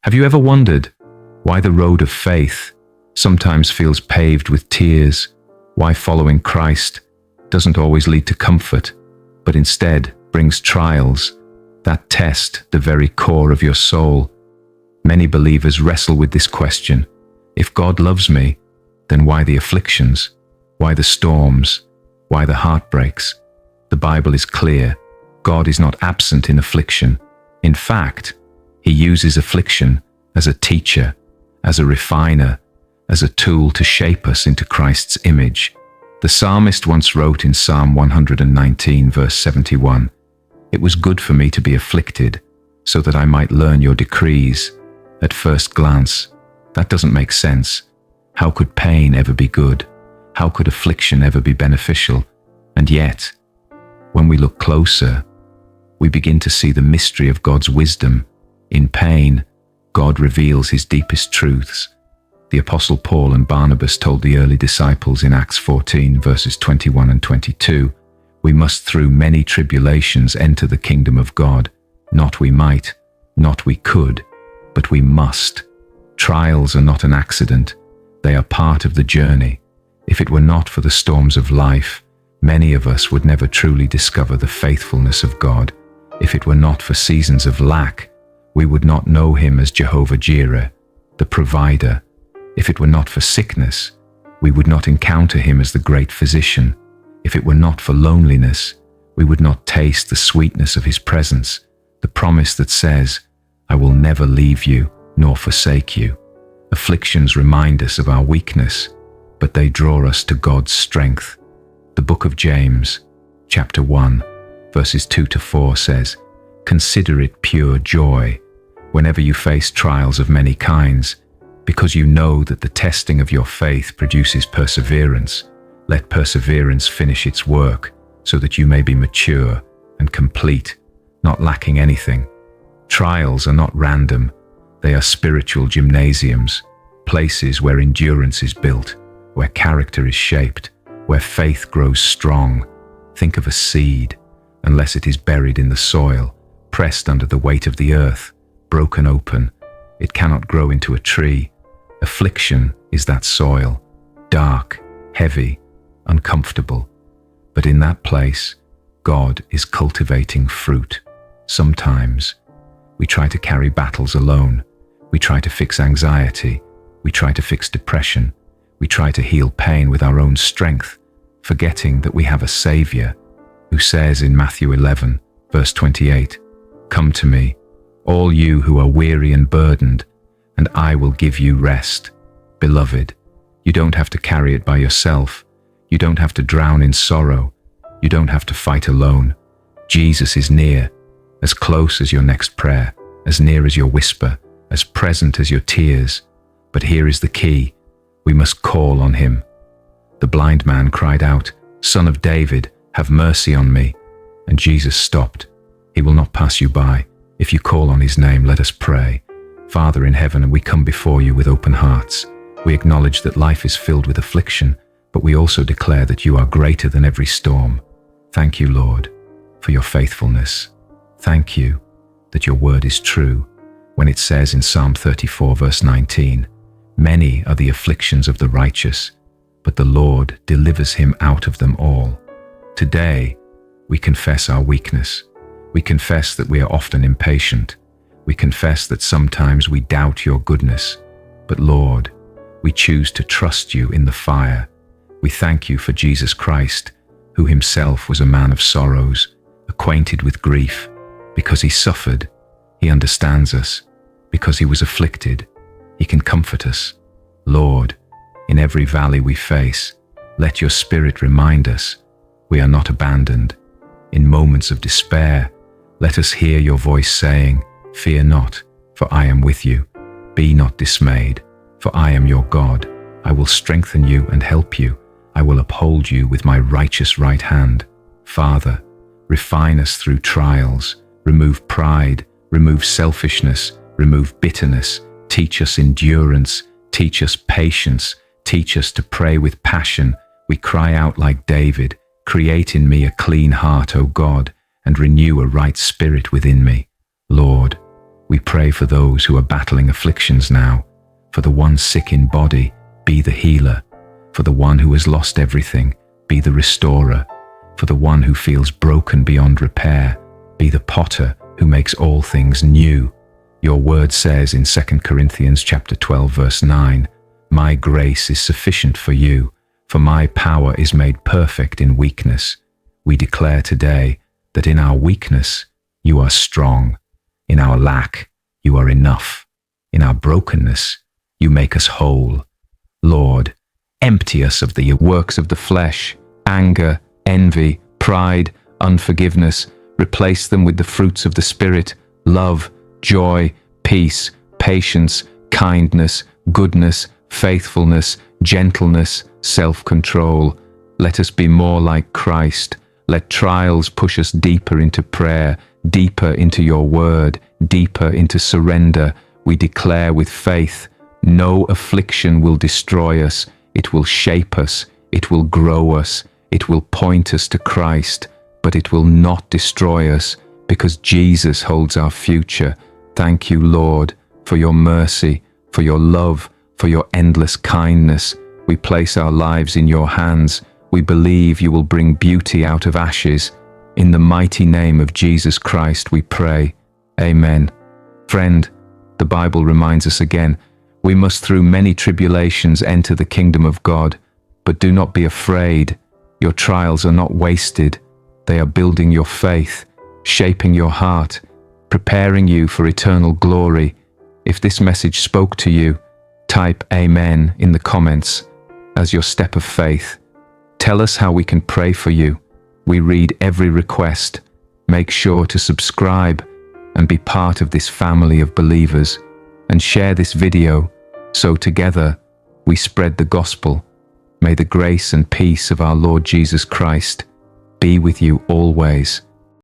Have you ever wondered why the road of faith sometimes feels paved with tears? Why following Christ doesn't always lead to comfort, but instead brings trials that test the very core of your soul? Many believers wrestle with this question. If God loves me, then why the afflictions? Why the storms? Why the heartbreaks? The Bible is clear. God is not absent in affliction. In fact, He uses affliction as a teacher, as a refiner, as a tool to shape us into Christ's image. The psalmist once wrote in Psalm 119, verse 71, "It was good for me to be afflicted, so that I might learn your decrees." At first glance, that doesn't make sense. How could pain ever be good? How could affliction ever be beneficial? And yet, when we look closer, we begin to see the mystery of God's wisdom. In pain, God reveals His deepest truths. The Apostle Paul and Barnabas told the early disciples in Acts 14, verses 21 and 22, "We must through many tribulations enter the kingdom of God. Not we might, not we could, but we must." Trials are not an accident. They are part of the journey. If it were not for the storms of life, many of us would never truly discover the faithfulness of God. If it were not for seasons of lack, we would not know Him as Jehovah Jireh, the provider. If it were not for sickness, we would not encounter Him as the great physician. If it were not for loneliness, we would not taste the sweetness of His presence, the promise that says, "I will never leave you nor forsake you." Afflictions remind us of our weakness, but they draw us to God's strength. The book of James, chapter 1, verses 2 to 4 says, "Consider it pure joy whenever you face trials of many kinds, because you know that the testing of your faith produces perseverance. Let perseverance finish its work, so that you may be mature and complete, not lacking anything." Trials are not random. They are spiritual gymnasiums, places where endurance is built, where character is shaped, where faith grows strong. Think of a seed. Unless it is buried in the soil, pressed under the weight of the earth, broken open, it cannot grow into a tree. Affliction is that soil, dark, heavy, uncomfortable. But in that place, God is cultivating fruit. Sometimes we try to carry battles alone. We try to fix anxiety. We try to fix depression. We try to heal pain with our own strength, forgetting that we have a Savior who says in Matthew 11, verse 28, "Come to me, all you who are weary and burdened, and I will give you rest." Beloved, you don't have to carry it by yourself. You don't have to drown in sorrow. You don't have to fight alone. Jesus is near, as close as your next prayer, as near as your whisper, as present as your tears. But here is the key. We must call on Him. The blind man cried out, "Son of David, have mercy on me." And Jesus stopped. He will not pass you by. If you call on His name, let us pray. Father in heaven, we come before you with open hearts. We acknowledge that life is filled with affliction, but we also declare that you are greater than every storm. Thank you, Lord, for your faithfulness. Thank you that your word is true when it says in Psalm 34, verse 19, "Many are the afflictions of the righteous, but the Lord delivers him out of them all." Today, we confess our weakness. We confess that we are often impatient. We confess that sometimes we doubt your goodness. But Lord, we choose to trust you in the fire. We thank you for Jesus Christ, who himself was a man of sorrows, acquainted with grief. Because he suffered, he understands us. Because he was afflicted, he can comfort us. Lord, in every valley we face, let your Spirit remind us we are not abandoned. In moments of despair, let us hear your voice saying, "Fear not, for I am with you. Be not dismayed, for I am your God. I will strengthen you and help you. I will uphold you with my righteous right hand." Father, refine us through trials. Remove pride, remove selfishness, remove bitterness. Teach us endurance. Teach us patience. Teach us to pray with passion. We cry out like David, "Create in me a clean heart, O God, and renew a right spirit within me." Lord, We pray for those who are battling afflictions now. For the one sick in body, be the healer. For the one who has lost everything, be the restorer. For the one who feels broken beyond repair, be the potter who makes all things new. Your word says in 2 Corinthians chapter 12 verse 9, "My grace is sufficient for you, for my power is made perfect in weakness." We declare today that in our weakness, you are strong. In our lack, you are enough. In our brokenness, you make us whole. Lord, empty us of the works of the flesh, anger, envy, pride, unforgiveness. Replace them with the fruits of the Spirit, love, joy, peace, patience, kindness, goodness, faithfulness, gentleness, self-control. Let us be more like Christ. Let trials push us deeper into prayer, deeper into your word, deeper into surrender. We declare with faith, no affliction will destroy us. It will shape us. It will grow us. It will point us to Christ, but it will not destroy us because Jesus holds our future. Thank you, Lord, for your mercy, for your love, for your endless kindness. We place our lives in your hands. We believe you will bring beauty out of ashes. In the mighty name of Jesus Christ we pray. Amen. Friend, the Bible reminds us again, we must through many tribulations enter the kingdom of God. But do not be afraid. Your trials are not wasted. They are building your faith, shaping your heart, preparing you for eternal glory. If this message spoke to you, type Amen in the comments as your step of faith. Tell us how we can pray for you. We read every request. Make sure to subscribe and be part of this family of believers, and share this video so together we spread the gospel. May the grace and peace of our Lord Jesus Christ be with you always.